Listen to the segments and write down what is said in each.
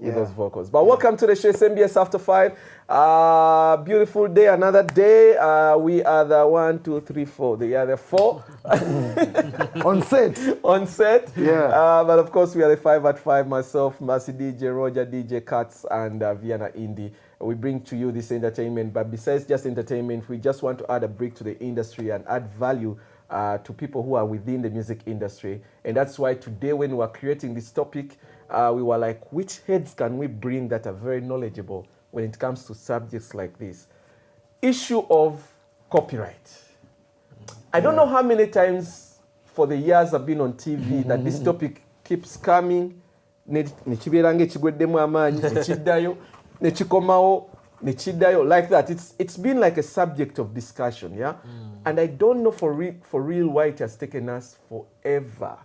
with those vocals. But welcome to the show, NBS After 5. Beautiful day, another day. We are the 1, 2, 3, 4. The other 4. On set. On set. Yeah. But of course, we are the 5 at 5. Myself, Mercy DJ, Roger DJ, Katz, and Vienna Indie. We bring to you this entertainment. But besides just entertainment, we just want to add a break to the industry and add value to people who are within the music industry. And that's why today when we were creating this topic, we were like, which heads can we bring that are very knowledgeable when it comes to subjects like this? Issue of copyright. I don't know how many times for the years I've been on TV that this topic keeps coming. Like that. It's been like a subject of discussion, yeah? And I don't know for real why it has taken us forever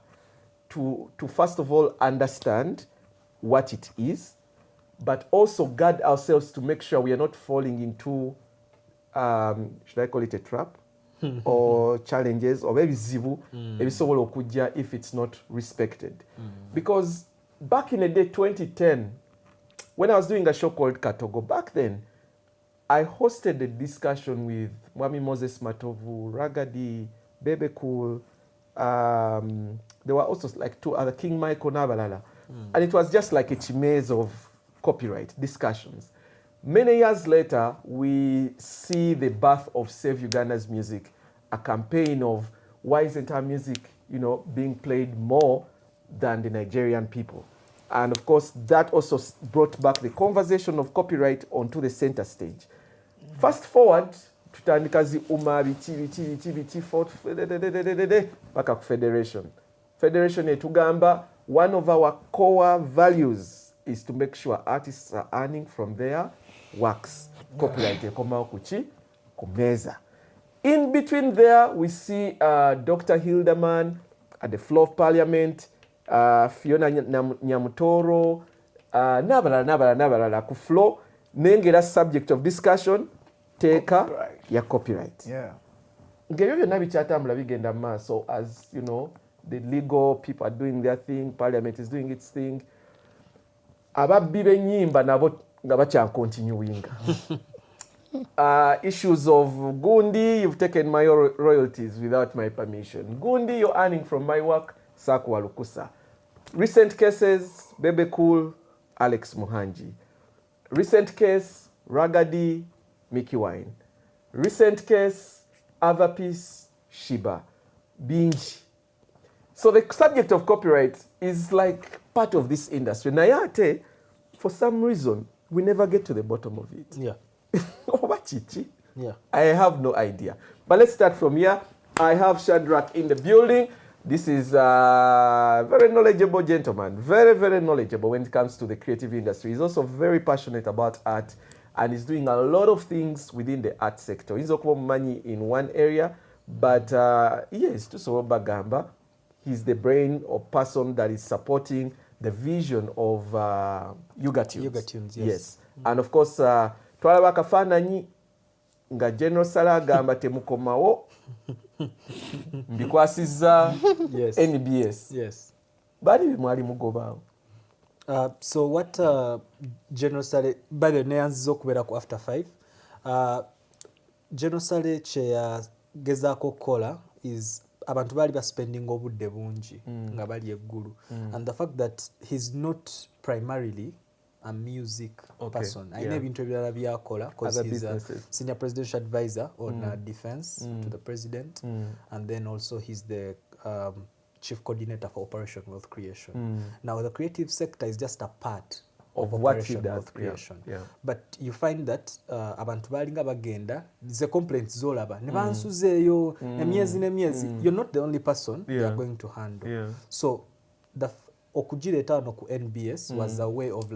to first of all understand what it is, but also guard ourselves to make sure we are not falling into, should I call it a trap? Or challenges, or maybe zivu, if it's not respected. Because back in the day, 2010, when I was doing a show called Katogo, back then, I hosted a discussion with Mwami Moses Matovu, Ragadi, Bebe Cool. There were also like 2 other, King Michael Nabalala. And it was just like a chimez of copyright discussions. Many years later, we see the birth of Save Uganda's Music, a campaign of why isn't our music, being played more than the Nigerian people. And of course, that also brought back the conversation of copyright onto the center stage. Fast forward, tutandikazi bichi baka ku federation. Federation etugamba, one of our core values is to make sure artists are earning from their works. Copyright ekoma kuchi kumeza. In between there, we see Dr. Hildeman at the floor of Parliament, Fiona Nyamutoro, Nabala ku floor, nengera subject of discussion, teka ya copyright. Yeah. Ngebyo nabi chatambula bigenda maaso, as you know, the legal people are doing their thing, Parliament is doing its thing. Ababbi b'ennyimba nabo nga bakyankontinuinga. Issues of Gundi, you've taken my royalties without my permission. Gundi, you're earning from my work, Sakwa Lukusa. Recent cases, Bebe Cool, Alex Muhanji. Recent case, Ragadi, Mickey Wine. Recent case, Avapeace, Shiba, Binji. So the subject of copyright is like part of this industry. Nayate, for some reason, we never get to the bottom of it. Yeah. Yeah. I have no idea. But let's start from here. I have Shadrach in the building. This is a very knowledgeable gentleman. Very, very knowledgeable when it comes to the creative industry. He's also very passionate about art and he's doing a lot of things within the art sector. He's also money in one area, but yes, to Bagamba, he's the brain or person that is supporting the vision of Ugatunes. Ugatunes, yes. And of course, twalaba kafaananyi nga General Sala agamba temukomawo mbikwasizza NBS. Yes. Bali mwali mugobaawo. So what General Sale, by the neyanziza okubeera ku After 5, General Sale kye yagezaako kukola is abantu baali baspending obudde bungi nga bali eggulu, and the fact that he's not primarily a music person. I know ebintu ebirala byakola because he's a senior presidential advisor on defense to the president, and then also he's the chief coordinator for Operation Wealth Creation. Now the creative sector is just a part of Operation Wealth Creation. But you find that abantu balinga bagenda the complaints zolaba ne bansuzeeyo emyezi nemyezi, you're not the only person they are going to handle. So the okujireta no ku NBS was a way of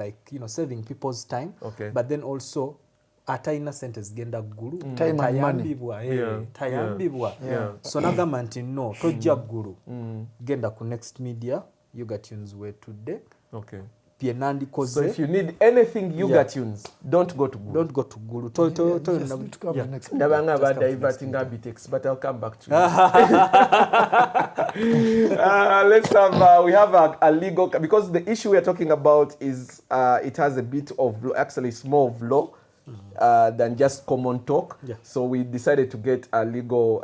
saving people's time, but then also ataina sente zigenda ggulu, tayambibwa. So nagamba nti no tojja ggulu, genda ku Next Media, Ugatunes we today, byenandikoze. So if you need anything Yuga tunes, don't go to Gulu. Don't go to Gulu. Just need to come the next week. Nabanga about diverting habits, but I'll come back to you. Let's have, we have a legal, because the issue we are talking about is, it has a bit of, actually it's more of law than just common talk. Yeah. So we decided to get a legal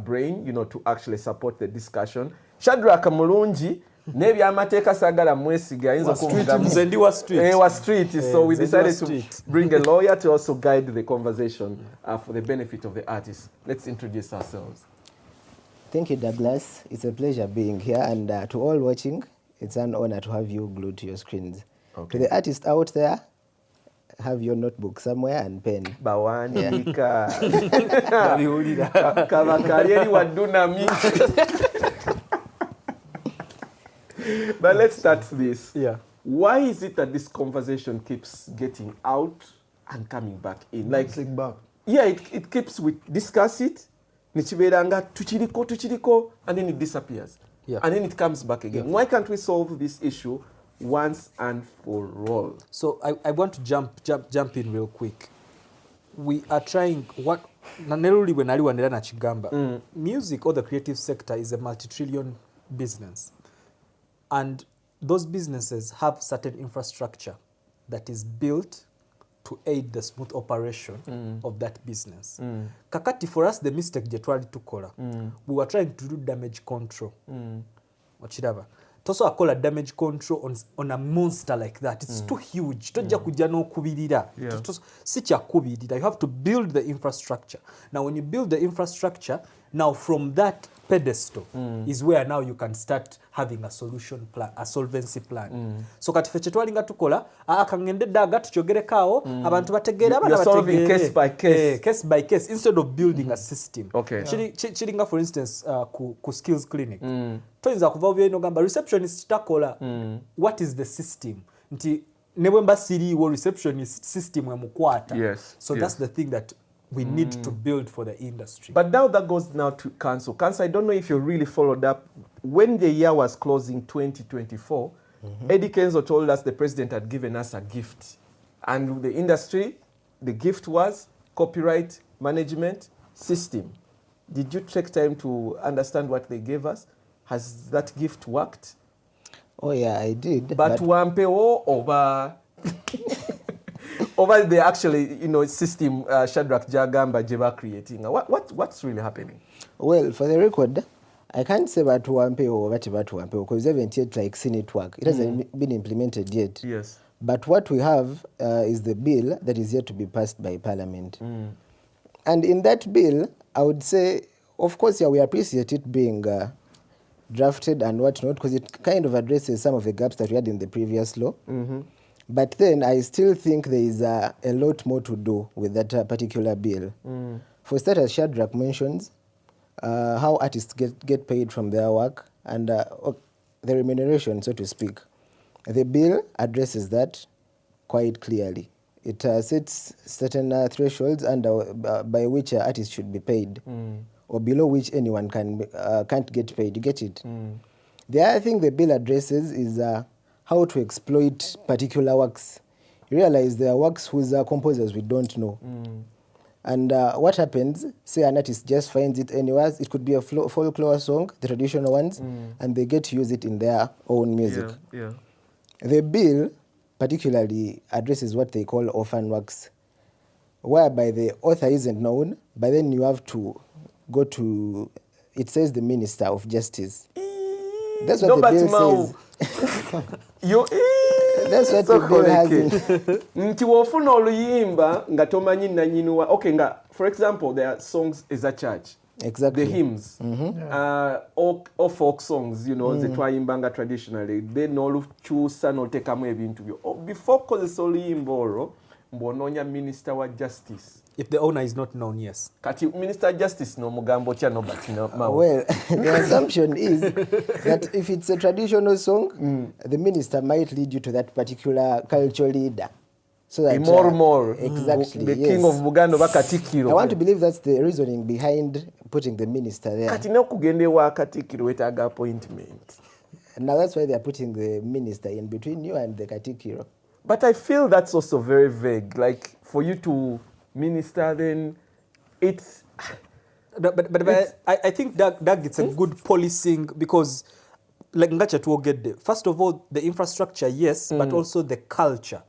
brain, to actually support the discussion. Shadrack Mulungi, n'ebyamateeka sagala mwesiga ayinza kuvugamu Nze wa street. Wa street. So we decided to street. bring a lawyer to also guide the conversation for the benefit of the artists. Let's introduce ourselves. Thank you, Douglas. It's a pleasure being here, and to all watching, it's an honor to have you glued to your screens. Okay. To the artists out there, have your notebook somewhere and pen. Bawandiika. Kabakali eri waddunami. But let's start this. Yeah. Why is it that this conversation keeps getting out and coming back in? Like, Bouncing back. yeah, it keeps, we discuss it, nichiberanga tuchiriko, and then it disappears. Yeah. And then it comes back again. Why can't we solve this issue once and for all? So I want to jump in real quick. We are trying what Naneruli when ali wanera na chigamba. Music or the creative sector is a multi-trillion business. And those businesses have certain infrastructure that is built to aid the smooth operation of that business. Kakati, for us, the mistake je twali tukola. We were trying to do damage control. Wachiraba. Toso akola damage control on a monster like that. It's too huge. Tojja kujja n'okubirira. Si kyakubirira. You have to build the infrastructure. Now when you build the infrastructure, now from that pedestal is where now you can start having a solution plan, a solvency plan. So kati ffe kyetwalinga tukola akangende ddaga tukyogerekaawo abantu bategeere abana You're solving case by case. Case by case instead of building a system. Okay. Chiringa for instance ku skills clinic. Toyinza kuva byeno gamba receptionist takola. What is the system? Nti ne bwemba siriiwo receptionist system emukwata. Yes. So that's the thing that we need to build for the industry. But now that goes now to council. Council, I don't know if you really followed up. When the year was closing 2024, Eddie Kenzo told us the president had given us a gift. And the industry, the gift was copyright management system. Did you take time to understand what they gave us? Has that gift worked? Oh yeah, I did. But wampewo over... over the actually, system Shadrack Jagamba Jeba creating. What's really happening? Well, for the record, I can't say Batuampe or Batuampe because we haven't yet seen it work. It hasn't been implemented yet. Yes. But what we have is the bill that is yet to be passed by Parliament. And in that bill, I would say, of course, we appreciate it being drafted and whatnot because it kind of addresses some of the gaps that we had in the previous law. But then I still think there is a lot more to do with that particular bill. For starters, Shadrack mentions how artists get paid from their work and the remuneration, so to speak. The bill addresses that quite clearly. It sets certain thresholds by which artists should be paid or below which anyone can't get paid. You get it? The other thing the bill addresses is how to exploit particular works. You realize there are works whose composers we don't know. And what happens, say an artist just finds it anywhere, it could be a folklore song, the traditional ones, and they get to use it in their own music. Yeah. The bill particularly addresses what they call orphan works, whereby the author isn't known, but then you have to go to, it says the Minister of Justice. That's what the bill says. That's what the bill has Nti wofuna oluyimba nga tomanyi nanyinuwa. Okay, for example, there are songs as a church. Exactly. The hymns. Or folk songs, zetwayimbanga traditionally. Then olukyusa n'otekamu ebintu byo. Before kozesa oluyimba olwo, mbwononya Minister wa Justice. If the owner is not known, yes. Kati Minister of Justice no mugambo kya no but no. Well, the assumption is that if it's a traditional song, the minister might lead you to that particular cultural leader. So that more. Exactly. The yes. king of Buganda bakatikiro. I want to believe that's the reasoning behind putting the minister there. Kati no kugende wa katikiro wetaga appointment. Now that's why they are putting the minister in between you and the Katikiro. But I feel that's also very vague. Like for you to minister, then it's. But I think that gets a good policing because, like ngacha tuogedde. First of all, the infrastructure, yes, but also the culture.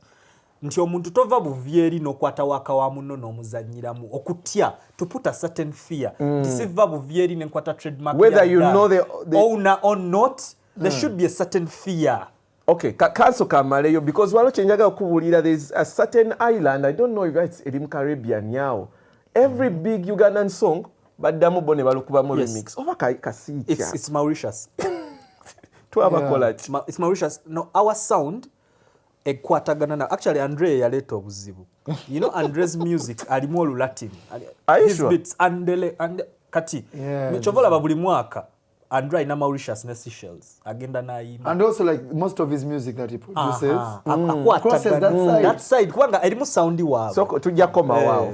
Nti omuntu tova buvyeri nokwata waka wa muno n'omuzanyiramu okutya to put a certain fear. Tisiva buvyeri nenkwata trademark. Whether you know the owner or not, there should be a certain fear. Okay, Kanso Kamaleyo, because walo chenjaga okubulira, there's a certain island, I don't know if it's in Caribbean yao. Every big Ugandan song, but damu bone balukuba mo remix. Oba kasitya. It's Mauritius. It's Mauritius. No, our sound ekwatagana na actually Andre yaleeta obuzibu. You know Andre's music alimu Latin. His beats andele and kati. Michovola babuli mwaka. Andre na Mauritius na Seychelles. Agenda na ima. And also like most of his music that he produces crosses that side. That side kwanga alimu soundi wabo. So tujja koma wao.